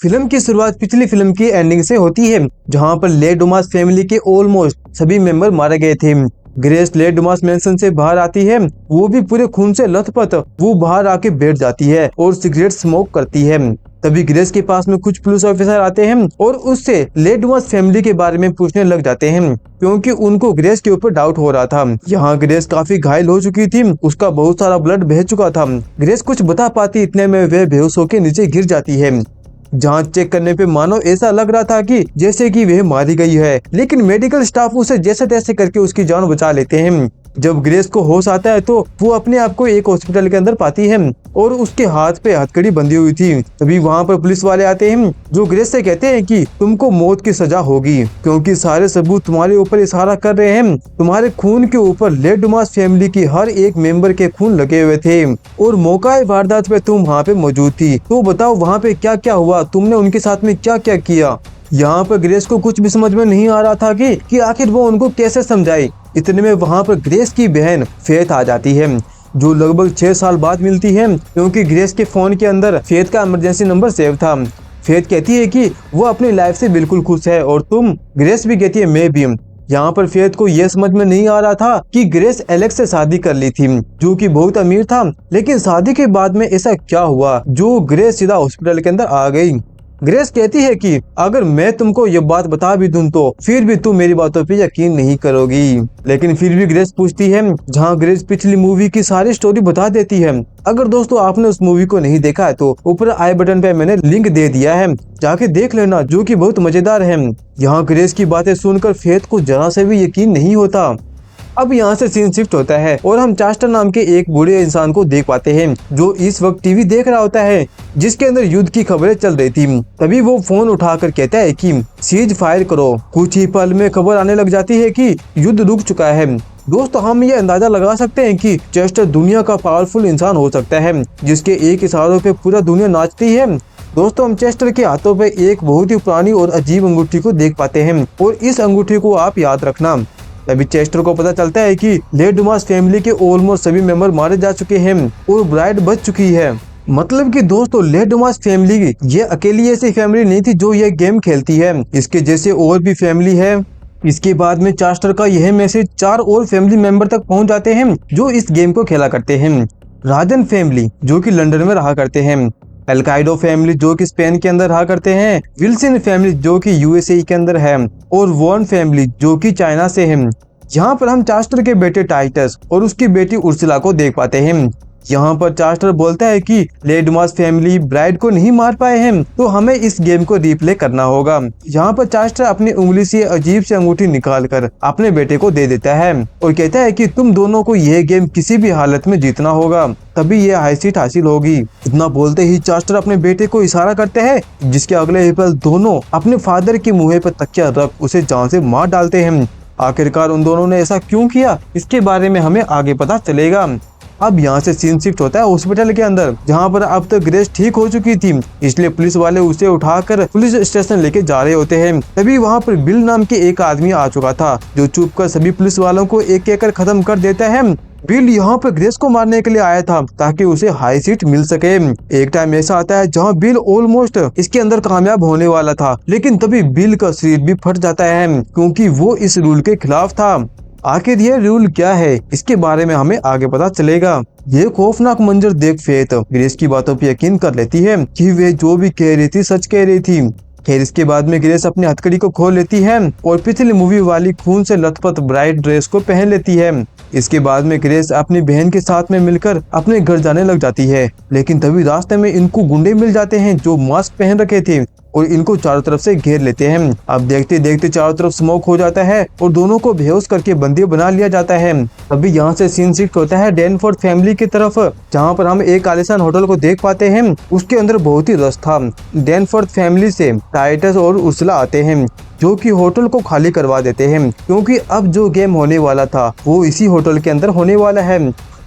Film की शुरुआत पिछली फिल्म की एंडिंग से होती है, जहां पर ले डुमास फैमिली के ऑलमोस्ट सभी मेंबर मारे गए थे। ग्रेस ले डुमास मैंशन से बाहर आती है, वो भी पूरे खून से लथपथ। वो बाहर आके बैठ जाती है और सिगरेट स्मोक करती है। तभी ग्रेस के पास में कुछ पुलिस ऑफिसर आते हैं और उससे ले डुमास फैमिली के बारे में पूछने लग जाते हैं, क्योंकि उनको ग्रेस के ऊपर डाउट हो रहा था। यहाँ ग्रेस काफी घायल हो चुकी थी, उसका बहुत सारा ब्लड बह चुका था। ग्रेस कुछ बता पाती इतने में वह बेहोश होकर नीचे गिर जाती है। जांच चेक करने पे मानो ऐसा लग रहा था कि जैसे कि वह मारी गई है, लेकिन मेडिकल स्टाफ उसे जैसे तैसे करके उसकी जान बचा लेते हैं। जब ग्रेस को होश आता है तो वो अपने आप को एक हॉस्पिटल के अंदर पाती है और उसके हाथ पे हथकड़ी बंधी हुई थी। तभी वहाँ पर पुलिस वाले आते हैं, जो ग्रेस से कहते हैं कि तुमको मौत की सजा होगी, क्योंकि सारे सबूत तुम्हारे ऊपर इशारा कर रहे हैं। तुम्हारे खून के ऊपर ले डुमास फैमिली की हर एक मेंबर के खून लगे हुए थे और मौका वारदात पे तुम वहाँ पे मौजूद थी। तो बताओ वहाँ पे क्या क्या हुआ, तुमने उनके साथ में क्या क्या किया। यहाँ पर ग्रेस को कुछ भी समझ में नहीं आ रहा था कि आखिर वो उनको कैसे समझाए। इतने में वहाँ पर ग्रेस की बहन फेथ आ जाती है, जो लगभग 6 साल बाद मिलती है, क्योंकि ग्रेस के फोन के अंदर फेथ का इमरजेंसी नंबर सेव था। फेथ कहती है कि वो अपनी लाइफ से बिल्कुल खुश है और तुम। ग्रेस भी कहती है मैं भी। यहाँ पर फेथ को यह समझ में नहीं आ रहा था कि ग्रेस एलेक्स से शादी कर ली थी, जो कि बहुत अमीर था, लेकिन शादी के बाद में ऐसा क्या हुआ जो ग्रेस सीधा हॉस्पिटल के अंदर आ गई। ग्रेस कहती है कि अगर मैं तुमको ये बात बता भी दूं तो फिर भी तुम मेरी बातों पे यकीन नहीं करोगी। लेकिन फिर भी ग्रेस पूछती है, जहां ग्रेस पिछली मूवी की सारी स्टोरी बता देती है। अगर दोस्तों आपने उस मूवी को नहीं देखा है तो ऊपर आई बटन पे मैंने लिंक दे दिया है, जाके देख लेना, जो कि बहुत मजेदार है। यहाँ ग्रेस की बातें सुनकर फेथ को जरा से भी यकीन नहीं होता। अब यहाँ से सीन शिफ्ट होता है और हम चास्टर नाम के एक बूढ़े इंसान को देख पाते हैं, जो इस वक्त टीवी देख रहा होता है, जिसके अंदर युद्ध की खबरें चल रही थी। तभी वो फोन उठाकर कहता है कि सीज फायर करो। कुछ ही पल में खबर आने लग जाती है कि युद्ध रुक चुका है। दोस्तों हम ये अंदाजा लगा सकते हैं कि चेस्टर दुनिया का पावरफुल इंसान हो सकता है, जिसके एक इशारों पे पूरा दुनिया नाचती है। दोस्तों हम चेस्टर के हाथों पे एक बहुत ही पुरानी और अजीब अंगूठी को देख पाते हैं, और इस अंगूठी को आप याद रखना। तभी चेस्टर को पता चलता है कि ले डुमास फैमिली के ऑलमोस्ट सभी मेंबर मारे जा चुके हैं और ब्राइड बच चुकी है। मतलब कि दोस्तों ले डुमास फैमिली ये अकेली ऐसी फैमिली नहीं थी जो ये गेम खेलती है, इसके जैसे और भी फैमिली है। इसके बाद में चास्टर का यह मैसेज 4 और फैमिली मेंबर तक पहुंच जाते हैं जो इस गेम को खेला करते हैं। राजन फैमिली जो कि लंदन में रहा करते हैं, अलकाइडो फैमिली जो कि स्पेन के अंदर रहा करते हैं, विल्सन फैमिली जो कि यूएसए के अंदर है, और वॉन फैमिली जो कि चाइना से है। यहाँ पर हम चास्टर के बेटे टाइटस और उसकी बेटी उर्सुला को देख पाते हैं। यहाँ पर चास्टर बोलता है कि ले डुमास फैमिली ब्राइड को नहीं मार पाए हैं, तो हमें इस गेम को रिप्ले करना होगा। यहाँ पर चास्टर अपनी उंगली से अजीब सी अंगूठी निकालकर अपने बेटे को दे देता है और कहता है कि तुम दोनों को यह गेम किसी भी हालत में जीतना होगा, तभी ये हाई सीट हासिल होगी। इतना बोलते ही चास्टर अपने बेटे को इशारा करते हैं, जिसके अगले ही पल दोनों अपने फादर के मुँह पर तकिया रख उसे जान से मार डालते हैं। आखिरकार उन दोनों ने ऐसा क्यों किया, इसके बारे में हमें आगे पता चलेगा। अब यहाँ से सीन शिफ्ट होता है हॉस्पिटल के अंदर, जहाँ पर अब तक ग्रेस ठीक हो चुकी थी, इसलिए पुलिस वाले उसे उठाकर पुलिस स्टेशन लेके जा रहे होते हैं। तभी वहाँ पर बिल नाम के एक आदमी आ चुका था, जो चुपकर सभी पुलिस वालों को एक एक कर खत्म कर देता है। बिल यहाँ पर ग्रेस को मारने के लिए आया था ताकि उसे हाई सीट मिल सके। एक टाइम ऐसा आता है जहाँ बिल ऑलमोस्ट इसके अंदर कामयाब होने वाला था, लेकिन तभी बिल का शरीर भी फट जाता है, क्योंकि वो इस रूल के खिलाफ था। आखिर ये रूल क्या है, इसके बारे में हमें आगे पता चलेगा। ये खौफनाक मंजर देख फेथ ग्रेस की बातों पर यकीन कर लेती है कि वे जो भी कह रही थी सच कह रही थी। खैर इसके बाद में ग्रेस अपनी हथकड़ी को खोल लेती है और पिछली मूवी वाली खून से लथपथ ब्राइड ड्रेस को पहन लेती है। इसके बाद में ग्रेस अपनी बहन के साथ में मिलकर अपने घर जाने लग जाती है, लेकिन तभी रास्ते में इनको गुंडे मिल जाते हैं जो मास्क पहन रखे थे और इनको चारों तरफ से घेर लेते हैं। अब देखते देखते चारों तरफ स्मोक हो जाता है और दोनों को बेहोश करके बंदी बना लिया जाता है। अभी यहाँ से सीन शिफ्ट होता है डैनफोर्ड फैमिली की तरफ, जहाँ पर हम एक आलीशान होटल को देख पाते हैं। उसके अंदर बहुत ही रश था। डैनफोर्ड फैमिली से टाइटस और उर्सुला आते हैं, जो कि होटल को खाली करवा देते हैं, क्योंकि अब जो गेम होने वाला था वो इसी होटल के अंदर होने वाला है।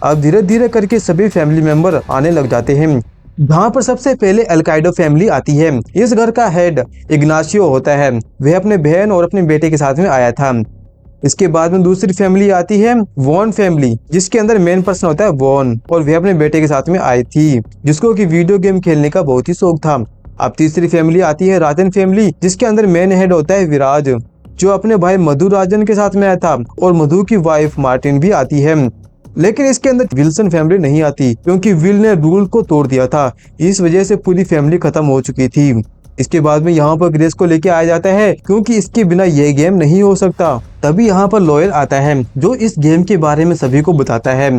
अब धीरे धीरे करके सभी फैमिली मेंबर आने लग जाते हैं, जहाँ पर सबसे पहले अलकाइडो फैमिली आती है। इस घर का हेड इग्नाशियो होता है, वह अपने बहन और अपने बेटे के साथ में आया था। इसके बाद में दूसरी फैमिली आती है वॉन फैमिली, जिसके अंदर मेन पर्सन होता है वॉन, और वह अपने बेटे के साथ में आई थी, जिसको कि वीडियो गेम खेलने का बहुत ही शौक था। अब तीसरी फैमिली आती है राजन फैमिली, जिसके अंदर मेन हेड होता है विराज, जो अपने भाई मधु राजन के साथ में आया था, और मधु की वाइफ मार्टिन भी आती है। लेकिन इसके अंदर विल्सन फैमिली नहीं आती, क्योंकि विल ने रूल को तोड़ दिया था। इस वजह से पूरी फैमिली खत्म हो चुकी थी। इसके बाद में यहाँ पर ग्रेस को लेके आया जाता है, क्योंकि इसके बिना ये गेम नहीं हो सकता। तभी यहाँ पर लॉयर आता है, जो इस गेम के बारे में सभी को बताता है।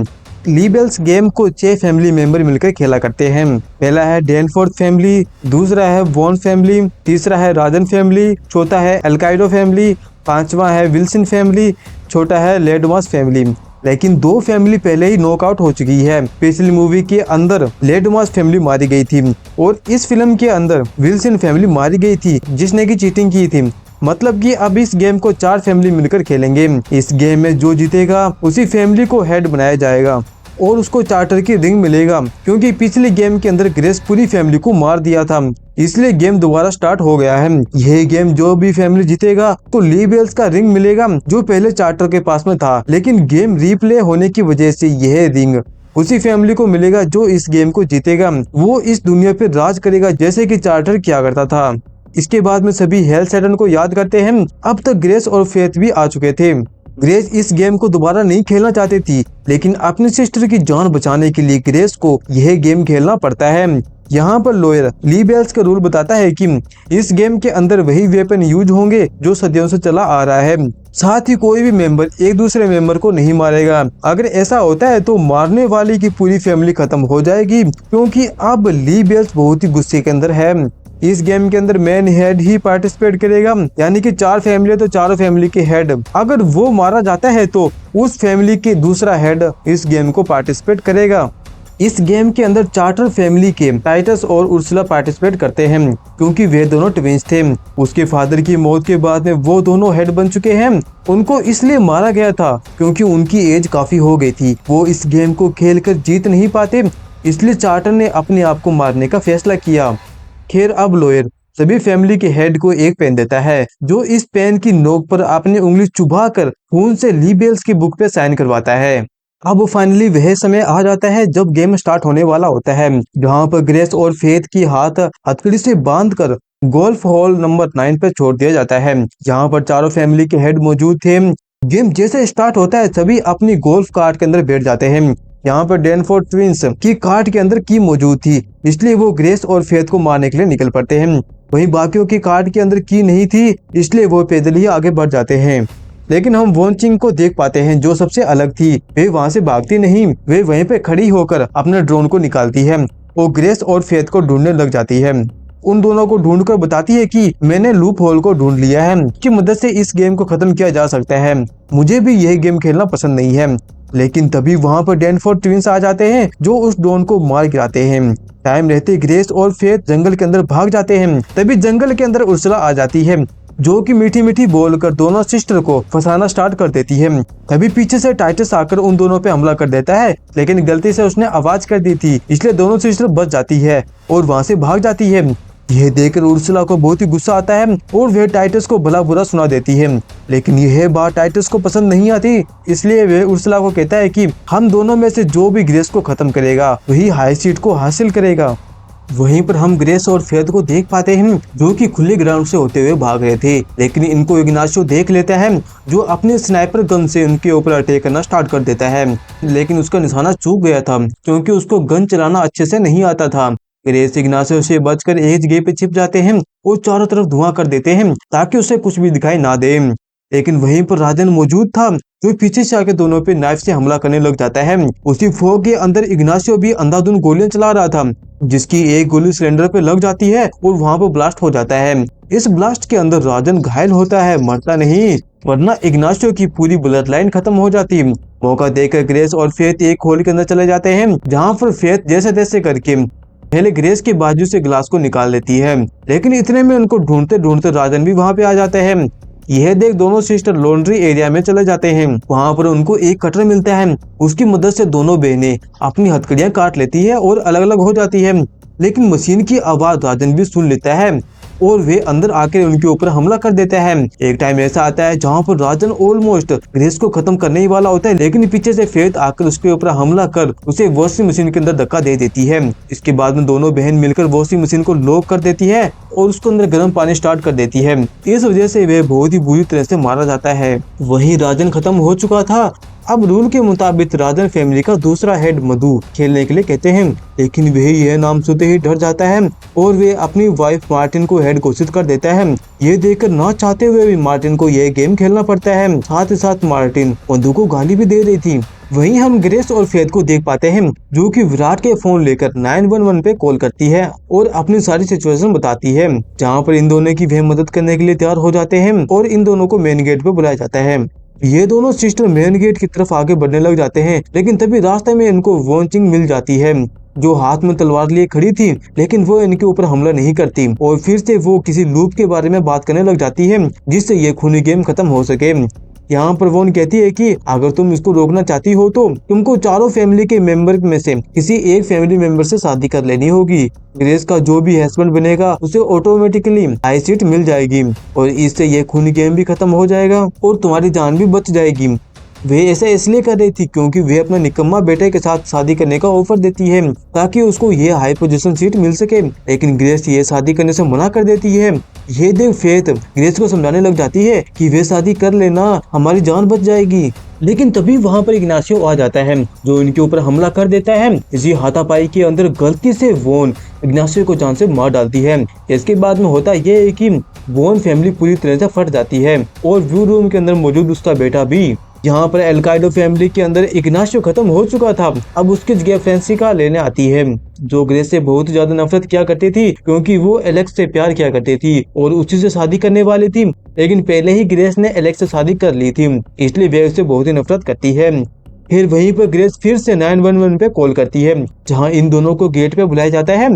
लीबेल्स गेम को 6 फैमिली मेंबर मिलकर खेला करते हैं। पहला है डेनफोर्थ फैमिली, दूसरा है वॉन फैमिली, तीसरा है राजन फैमिली, चौथा है एल्काइडो फैमिली, पांचवा है विल्सन फैमिली, छोटा है लेडमास फैमिली। लेकिन 2 फैमिली पहले ही नॉकआउट हो चुकी है। पिछली मूवी के अंदर लेडमास फैमिली मारी गई थी, और इस फिल्म के अंदर विल्सन फैमिली मारी गई थी, जिसने की चीटिंग की थी। मतलब कि अब इस गेम को 4 फैमिली मिलकर खेलेंगे। इस गेम में जो जीतेगा उसी फैमिली को हेड बनाया जाएगा, और उसको चार्टर की रिंग मिलेगा, क्योंकि पिछले गेम के अंदर ग्रेस पूरी फैमिली को मार दिया था। इसलिए गेम दोबारा स्टार्ट हो गया है। यह गेम जो भी फैमिली जीतेगा तो लीबेल्स का रिंग मिलेगा, जो पहले चार्टर के पास में था। लेकिन गेम रीप्ले होने की वजह से यह रिंग उसी फैमिली को मिलेगा जो इस गेम को जीतेगा। वो इस दुनिया पे राज करेगा, जैसे कि चार्टर किया करता था। इसके बाद में सभी हेल सेटन को याद करते हैं। अब तक ग्रेस और फेथ भी आ चुके थे। ग्रेस इस गेम को दोबारा नहीं खेलना चाहती थी, लेकिन अपनी सिस्टर की जान बचाने के लिए ग्रेस को यह गेम खेलना पड़ता है। यहाँ पर लॉयर लीबेल्स का रूल बताता है कि इस गेम के अंदर वही वेपन यूज होंगे जो सदियों से चला आ रहा है। साथ ही कोई भी मेंबर एक दूसरे मेंबर को नहीं मारेगा। अगर ऐसा होता है तो मारने वाले की पूरी फैमिली खत्म हो जाएगी, क्योंकि अब लीबेल्स बहुत ही गुस्से के अंदर है। इस गेम के अंदर मेन हेड ही पार्टिसिपेट करेगा, यानी कि 4 फैमिली तो चारों फैमिली के हेड। अगर वो मारा जाता है तो उस फैमिली के दूसरा हेड इस गेम को पार्टिसिपेट करेगा। इस गेम के अंदर चार्टर फैमिली के टाइटस और उर्सुला पार्टिसिपेट करते हैं, क्योंकि वे दोनों ट्विंस थे। उसके फादर की मौत के बाद में वो दोनों हेड बन चुके हैं। उनको इसलिए मारा गया था क्योंकि उनकी एज काफी हो गई थी। वो इस गेम को खेलकर जीत नहीं पाते, इसलिए चार्टर ने अपने आप को मारने का फैसला किया। खैर, अब लॉयर सभी फैमिली के हेड को एक पेन देता है, जो इस पेन की नोक पर अपनी उंगली चुभाकर खून से लीबेल्स की बुक पे साइन करवाता है। अब फाइनली वह समय आ जाता है जब गेम स्टार्ट होने वाला होता है, जहाँ पर ग्रेस और फेथ की हाथ हथकड़ी से बांधकर गोल्फ हॉल नंबर 9 पे छोड़ दिया जाता है, जहाँ पर चारों फैमिली के हेड मौजूद थे। गेम जैसे स्टार्ट होता है सभी अपनी गोल्फ कार्ट के अंदर बैठ जाते हैं। यहाँ पर डेनफोर्थ ट्विंस की कार्ट के अंदर की मौजूद थी, इसलिए वो ग्रेस और फेथ को मारने के लिए निकल पड़ते हैं। वहीं बाकियों की कार्ट के अंदर की नहीं थी, इसलिए वो पैदल ही आगे बढ़ जाते हैं। लेकिन हम वॉन चिंग को देख पाते हैं, जो सबसे अलग थी। वे वहाँ से भागती नहीं, वे वहीं पे खड़ी होकर अपने ड्रोन को निकालती है और ग्रेस और फेथ को ढूंढने लग जाती है। उन दोनों को ढूंढकर बताती है कि मैंने लूप होल को ढूंढ लिया है, की मदद से इस गेम को खत्म किया जा सकता है। मुझे भी यह गेम खेलना पसंद नहीं है। लेकिन तभी वहाँ पर डेनफोर्थ ट्विंस आ जाते हैं, जो उस ड्रोन को मार गिराते हैं। टाइम रहते ग्रेस और फेथ जंगल के अंदर भाग जाते हैं। तभी जंगल के अंदर उर्सुला आ जाती है, जो कि मीठी मीठी बोलकर दोनों सिस्टर को फंसाना स्टार्ट कर देती है। तभी पीछे से टाइटस आकर उन दोनों पे हमला कर देता है, लेकिन गलती से उसने आवाज कर दी थी, इसलिए दोनों सिस्टर बच जाती है और वहाँ से भाग जाती है। यह देखकर उर्सुला को बहुत ही गुस्सा आता है और वह टाइटस को भला बुरा सुना देती है। लेकिन यह बात टाइटस को पसंद नहीं आती, इसलिए वह उर्सुला को कहता है कि हम दोनों में से जो भी ग्रेस को खत्म करेगा वही हाई सीट को हासिल करेगा। वहीं पर हम ग्रेस और फेथ को देख पाते हैं, जो कि खुले ग्राउंड से होते हुए भाग रहे थे। लेकिन इनको इग्नाशियो देख लेता है, जो अपने स्नाइपर गन से उनके ऊपर अटैक करना स्टार्ट कर देता है। लेकिन उसका निशाना चूक गया था, क्योंकि उसको गन चलाना अच्छे से नहीं आता था। ग्रेस इग्नाशियो से बचकर एक जगह पे छिप जाते हैं और चारों तरफ धुआं कर देते हैं, ताकि उसे कुछ भी दिखाई ना दे। लेकिन वहीं पर राजन मौजूद था, जो पीछे से आके दोनों पे नाइफ से हमला करने लग जाता है। उसी फॉग के अंदर इग्नाशियो भी अंधाधुंध गोलियां चला रहा था, जिसकी एक गोली सिलेंडर पे लग जाती है और वहां पर ब्लास्ट हो जाता है। इस ब्लास्ट के अंदर राजन घायल होता है, मरता नहीं, वरना इग्नाशियो की पूरी ब्लड लाइन खत्म हो जाती। मौका देकर ग्रेस और फेथ एक होल के अंदर चले जाते हैं, जहाँ पर फेथ जैसे तैसे करके पहले ग्रेस के बाजू से ग्लास को निकाल लेती है। लेकिन इतने में उनको ढूंढते ढूंढते राजन भी वहाँ पे आ जाते हैं। यह देख दोनों सिस्टर लॉन्ड्री एरिया में चले जाते हैं। वहाँ पर उनको एक कटर मिलता है, उसकी मदद से दोनों बहनें अपनी हथकड़ियां काट लेती है और अलग अलग हो जाती है। लेकिन मशीन की आवाज राजन भी सुन लेता है और वे अंदर आकर उनके ऊपर हमला कर देता है। एक टाइम ऐसा आता है जहाँ पर राजन ऑलमोस्ट ग्रेस को खत्म करने ही वाला होता है, लेकिन पीछे से फेथ आकर उसके ऊपर हमला कर उसे वॉशिंग मशीन के अंदर धक्का दे देती है। इसके बाद में दोनों बहन मिलकर वॉशिंग मशीन को लॉक कर देती है और उसके अंदर गर्म पानी स्टार्ट कर देती है। इस वजह से वह बहुत ही बुरी तरह से मारा जाता है। वही राजन खत्म हो चुका था। अब रूल के मुताबिक राजन फैमिली का दूसरा हेड मधु खेलने के लिए कहते हैं, लेकिन वह यह नाम सुनते ही डर जाता है और वे अपनी वाइफ मार्टिन को हेड घोषित कर देता है। ये देखकर ना चाहते हुए भी मार्टिन को यह गेम खेलना पड़ता है। साथ ही साथ मार्टिन मधु को गाली भी दे रही थी। वहीं हम ग्रेस और फेथ को देख पाते हैं जो कि विराट के फोन लेकर 911 पे कॉल करती है और अपनी सारी सिचुएशन बताती है, जहाँ पर इन दोनों की वह मदद करने के लिए तैयार हो जाते हैं और इन दोनों को मेन गेट पे बुलाया जाता है। ये दोनों सिस्टर मेन गेट की तरफ आगे बढ़ने लग जाते हैं, लेकिन तभी रास्ते में इनको वॉचिंग मिल जाती है जो हाथ में तलवार लिए खड़ी थी, लेकिन वो इनके ऊपर हमला नहीं करती और फिर से वो किसी लूप के बारे में बात करने लग जाती है जिससे ये खूनी गेम खत्म हो सके। यहाँ पर वोन कहती है कि अगर तुम इसको रोकना चाहती हो तो तुमको चारों फैमिली के मेंबर में से किसी एक फैमिली मेंबर से शादी कर लेनी होगी। ग्रेस का जो भी हस्बैंड बनेगा उसे ऑटोमेटिकली हाई सीट मिल जाएगी और इससे ये खूनी गेम भी खत्म हो जाएगा और तुम्हारी जान भी बच जाएगी। वे ऐसा इसलिए कर रही थी क्योंकि वे अपने निकम्मा बेटे के साथ शादी करने का ऑफर देती है ताकि उसको ये हाई पोजीशन सीट मिल सके, लेकिन ग्रेस ये शादी करने से मना कर देती है। ये देख फेथ ग्रेस को समझाने लग जाती है कि वे शादी कर लेना, हमारी जान बच जाएगी। लेकिन तभी वहाँ पर इग्नाशियो आ जाता है जो इनके ऊपर हमला कर देता है। इसी हाथापाई के अंदर गलती से वोन इग्नाशियो को जान से मार डालती है। इसके बाद में होता यह है कि वोन फैमिली पूरी तरह से फट जाती है और व्यू रूम के अंदर मौजूद उसका बेटा भी। यहाँ पर एल्काइडो फैमिली के अंदर इग्नाशियो खत्म हो चुका था। अब उसकी जगह फ्रांसिका लेने आती है जो ग्रेस से बहुत ज्यादा नफरत किया करती थी क्योंकि वो एलेक्स से प्यार किया करती थी और उसी से शादी करने वाली थी, लेकिन पहले ही ग्रेस ने एलेक्स से शादी कर ली थी, इसलिए वे उससे बहुत ही नफरत करती है। फिर वहीं पर ग्रेस फिर से 911 पे कॉल करती है जहाँ इन दोनों को गेट पे बुलाया जाता है।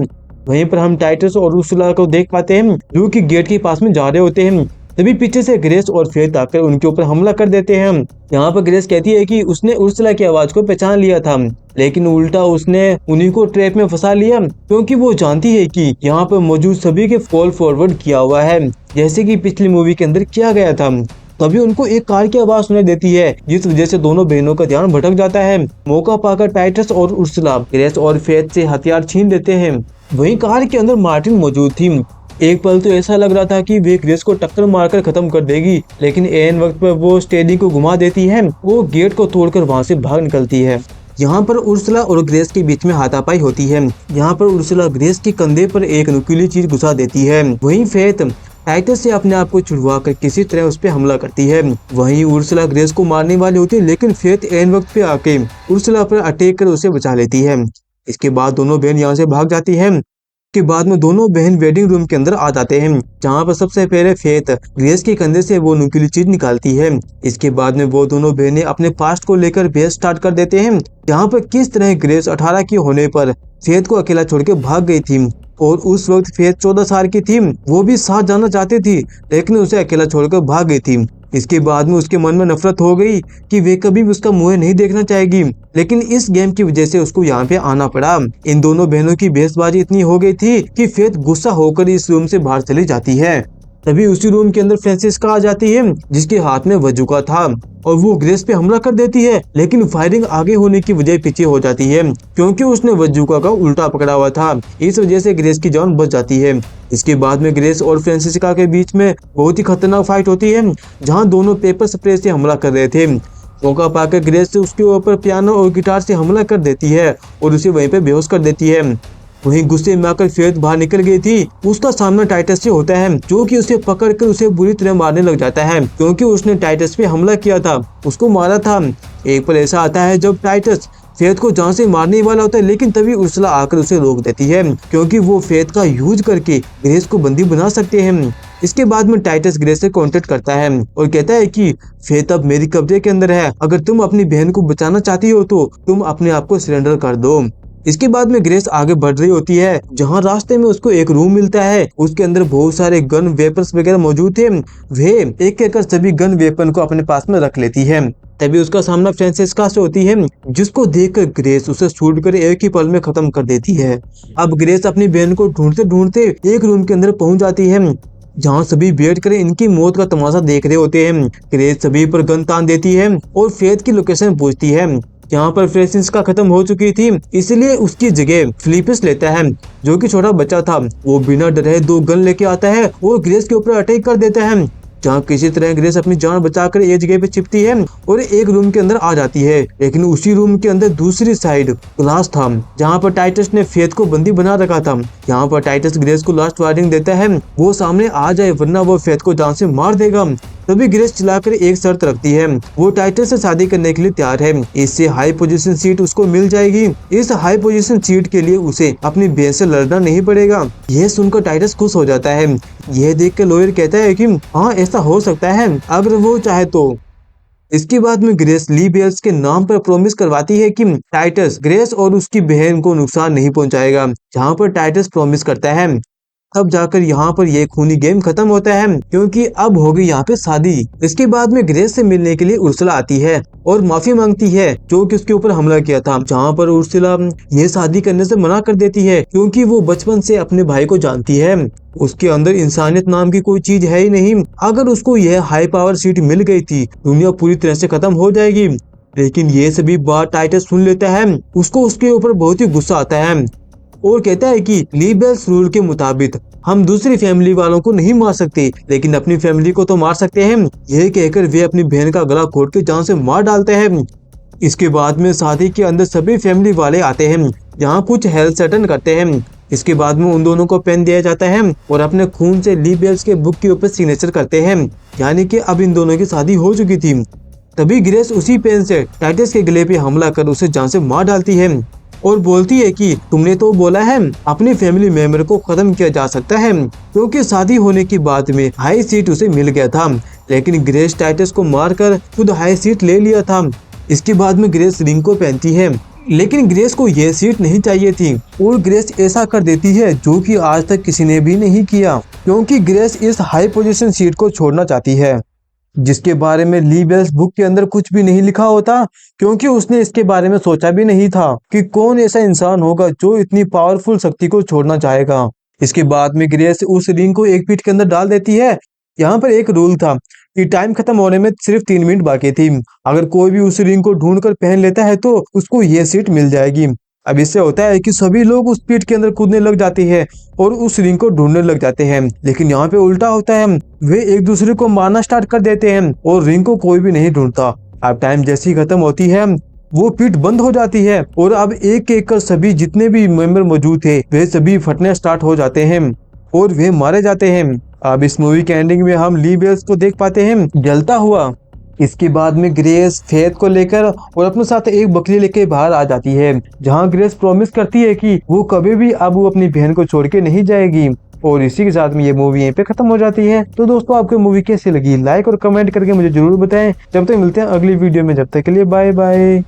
वहीं पर हम टाइटस और उर्सुला को देख पाते हैं जो कि गेट के पास में जा रहे होते हैं। तभी पीछे से ग्रेस और फेथ आकर उनके ऊपर हमला कर देते हैं। यहाँ पर ग्रेस कहती है कि उसने उर्सुला की आवाज को पहचान लिया था, लेकिन उल्टा उसने उन्हीं को ट्रैप में फंसा लिया क्योंकि वो जानती है कि यहाँ पर मौजूद सभी के कॉल फॉरवर्ड किया हुआ है, जैसे कि पिछली मूवी के अंदर किया गया था। तभी उनको एक कार की आवाज सुनाई देती है जिस वजह से दोनों बहनों का ध्यान भटक जाता है। मौका पाकर टाइटस और उर्सुला ग्रेस और फेथ से हथियार छीन लेते हैं। वहीं कार के अंदर मार्टिन मौजूद थी। एक पल तो ऐसा लग रहा था कि वे ग्रेस को टक्कर मारकर खत्म कर देगी, लेकिन एन वक्त पर वो स्टेडी को घुमा देती है। वो गेट को तोड़कर वहां से भाग निकलती है। यहाँ पर उर्सुला और ग्रेस के बीच में हाथापाई होती है। यहाँ पर उर्सुला ग्रेस के कंधे पर एक नुकीली चीज घुसा देती है। वहीं फेथ टाइटस से अपने आप को छुड़वा कर किसी तरह उस पर हमला करती है। वहीं उर्सुला ग्रेस को मारने वाली होती है, लेकिन फेथ एन वक्त पे आके उर्सुला पर अटैक कर उसे बचा लेती है। इसके बाद दोनों बहन यहाँ से भाग जाती है। के बाद में दोनों बहन वेडिंग रूम के अंदर आ जाते हैं जहाँ पर सबसे पहले फेथ ग्रेस के कंधे से वो नुकीली चीज निकालती है। इसके बाद में वो दोनों बहनें अपने पास्ट को लेकर बहस स्टार्ट कर देते हैं, जहाँ पर किस तरह ग्रेस 18 की होने पर फेथ को अकेला छोड़ के भाग गई थी और उस वक्त फेथ 14 साल की थी। वो भी साथ जाना चाहती थी लेकिन उसे अकेला छोड़कर भाग गई थी। इसके बाद में उसके मन में नफरत हो गई कि वे कभी भी उसका मुंह नहीं देखना चाहेगी, लेकिन इस गेम की वजह से उसको यहाँ पे आना पड़ा। इन दोनों बहनों की बहसबाजी इतनी हो गई थी कि फेथ गुस्सा होकर इस रूम से बाहर चली जाती है। तभी उसी रूम के अंदर फ्रांसिस्का आ जाती है जिसके हाथ में बंदूक था और वो ग्रेस पे हमला कर देती है, लेकिन फायरिंग आगे होने की वजह पीछे हो जाती है क्योंकि उसने बंदूक का उल्टा पकड़ा हुआ था। इस वजह से ग्रेस की जान बच जाती है। इसके बाद में ग्रेस और फ्रांसिस्का के बीच में बहुत ही खतरनाक फाइट होती है जहाँ दोनों पेपर स्प्रे से हमला कर रहे थे। मौका पाकर ग्रेस उसके ऊपर पियानो और गिटार से हमला कर देती है और उसे वहीं पे बेहोश कर देती है। वहीं गुस्से में आकर फेथ बाहर निकल गई थी। उसका सामना टाइटस से होता है जो कि उसे पकड़कर उसे बुरी तरह मारने लग जाता है क्योंकि उसने टाइटस पे हमला किया था, उसको मारा था। एक पल ऐसा आता है जब टाइटस फेथ को जान से मारने वाला होता है, लेकिन तभी उर्सुला आकर उसे रोक देती है क्योंकि वो फेथ का यूज करके ग्रेस को बंदी बना सकते हैं। इसके बाद में टाइटस ग्रेस से कांटेक्ट करता है और कहता है कि फेथ अब मेरी कब्जे के अंदर है, अगर तुम अपनी बहन को बचाना चाहती हो तो तुम अपने आप को सरेंडर कर दो। इसके बाद में ग्रेस आगे बढ़ रही होती है जहां रास्ते में उसको एक रूम मिलता है। उसके अंदर बहुत सारे गन वेपन्स वगैरह मौजूद थे। वे एक एक कर सभी गन वेपन को अपने पास में रख लेती है तभी उसका सामना फ्रांसेस्का से होती है, जिसको देखकर ग्रेस उसे शूट कर एक ही पल में खत्म कर देती है। अब ग्रेस अपनी बहन को ढूंढते ढूंढते एक रूम के अंदर पहुंच जाती है, जहां सभी बैठकर इनकी मौत का तमाशा देख रहे होते हैं। ग्रेस सभी पर गन तान देती है और फेथ की लोकेशन पूछती है। यहाँ पर फ्रांसेस्का खत्म हो चुकी थी, इसलिए उसकी जगह फिलिप्स लेता है, जो कि छोटा बच्चा था। वो बिना डरे 2 गन लेके आता है और ग्रेस के ऊपर अटैक कर देता है, जहाँ किसी तरह ग्रेस अपनी जान बचाकर एक जगह पे छिपती है और एक रूम के अंदर आ जाती है। लेकिन उसी रूम के अंदर दूसरी साइड ग्लास था, जहाँ पर टाइटस ने फेथ को बंदी बना रखा था। यहाँ पर टाइटस ग्रेस को लास्ट वार्निंग देता है, वो सामने आ जाए वरना वो फेथ को जान से मार देगा। तभी ग्रेस चिल्लाकर एक शर्त रखती है, वो टाइटस से शादी करने के लिए तैयार है, इससे हाई पोजीशन सीट उसको मिल जाएगी। इस हाई पोजीशन सीट के लिए उसे अपनी बहन से लड़ना नहीं पड़ेगा। यह सुनकर टाइटस खुश हो जाता है। यह देखकर लॉयर कहता है कि हाँ, ऐसा हो सकता है अगर वो चाहे तो। इसके बाद में ग्रेस ली बेल्स के नाम पर प्रॉमिस करवाती है कि टाइटस ग्रेस और उसकी बहन को नुकसान नहीं पहुंचाएगा, जहाँ पर टाइटस प्रॉमिस करता है। तब जाकर यहाँ पर ये खूनी गेम खत्म होता है, क्योंकि अब होगी यहाँ पे शादी। इसके बाद में ग्रेस से मिलने के लिए उर्सुला आती है और माफी मांगती है, जो कि उसके ऊपर हमला किया था। जहाँ पर उर्सुला ये शादी करने से मना कर देती है, क्योंकि वो बचपन से अपने भाई को जानती है। उसके अंदर इंसानियत नाम की कोई चीज है ही नहीं। अगर उसको यह हाई पावर सीट मिल गई थी, दुनिया पूरी तरह से खत्म हो जाएगी। लेकिन ये सभी बात टाइटस सुन लेता है। उसको उसके ऊपर बहुत ही गुस्सा आता है और कहता है कि ली बेल्स रूल के मुताबिक हम दूसरी फैमिली वालों को नहीं मार सकते, लेकिन अपनी फैमिली को तो मार सकते हैं। यह कहकर वे अपनी बहन का गला घोट के जान से मार डालते हैं। इसके बाद में शादी के अंदर सभी फैमिली वाले आते हैं, जहाँ कुछ हेल्थ सेटन करते हैं। इसके बाद में उन दोनों को पेन दिया जाता है और अपने खून से ली बेल्स के बुक के ऊपर सिग्नेचर करते हैं, यानी कि अब इन दोनों की शादी हो चुकी थी। तभी ग्रेस उसी पेन से टाइटस के गले पे हमला कर उसे जान से मार डालती है और बोलती है कि तुमने तो बोला है अपनी फैमिली मेंबर को खत्म किया जा सकता है, क्योंकि शादी होने की बाद में हाई सीट उसे मिल गया था। लेकिन ग्रेस टाइटस को मारकर खुद हाई सीट ले लिया था। इसके बाद में ग्रेस रिंग को पहनती है, लेकिन ग्रेस को यह सीट नहीं चाहिए थी और ग्रेस ऐसा कर देती है जो कि आज तक किसी ने भी नहीं किया, क्योंकि ग्रेस इस हाई पोजीशन सीट को छोड़ना चाहती है, जिसके बारे में ली बेल्स बुक के अंदर कुछ भी नहीं लिखा होता, क्योंकि उसने इसके बारे में सोचा भी नहीं था कि कौन ऐसा इंसान होगा जो इतनी पावरफुल शक्ति को छोड़ना चाहेगा। इसके बाद में ग्रेस उस रिंग को एक पीठ के अंदर डाल देती है। यहाँ पर एक रूल था कि टाइम खत्म होने में सिर्फ 3 मिनट बाकी थी। अगर कोई भी उस रिंग को ढूंढकर पहन लेता है तो उसको ये सीट मिल जाएगी। अब इससे होता है कि सभी लोग उस पीठ के अंदर कूदने लग जाते हैं और उस रिंग को ढूंढने लग जाते हैं। लेकिन यहाँ पे उल्टा होता है, वे एक दूसरे को मारना स्टार्ट कर देते हैं और रिंग को कोई भी नहीं ढूंढता। अब टाइम जैसी ही खत्म होती है, वो पीठ बंद हो जाती है और अब एक एक कर सभी जितने भी मेंबर मौजूद थे वे सभी फटने स्टार्ट हो जाते हैं और वे मारे जाते हैं। अब इस मूवी के एंडिंग में हम ली बेल्स को देख पाते हैं जलता हुआ। इसके बाद में ग्रेस फेथ को लेकर और अपने साथ एक बकरी लेके बाहर आ जाती है, जहां ग्रेस प्रॉमिस करती है कि वो कभी भी अब वो अपनी बहन को छोड़ के नहीं जाएगी। और इसी के साथ में ये मूवी यहीं पे खत्म हो जाती है। तो दोस्तों, आपको मूवी कैसी लगी लाइक और कमेंट करके मुझे जरूर बताएं। जब तक मिलते हैं अगली वीडियो में, जब तक के लिए बाय बाय।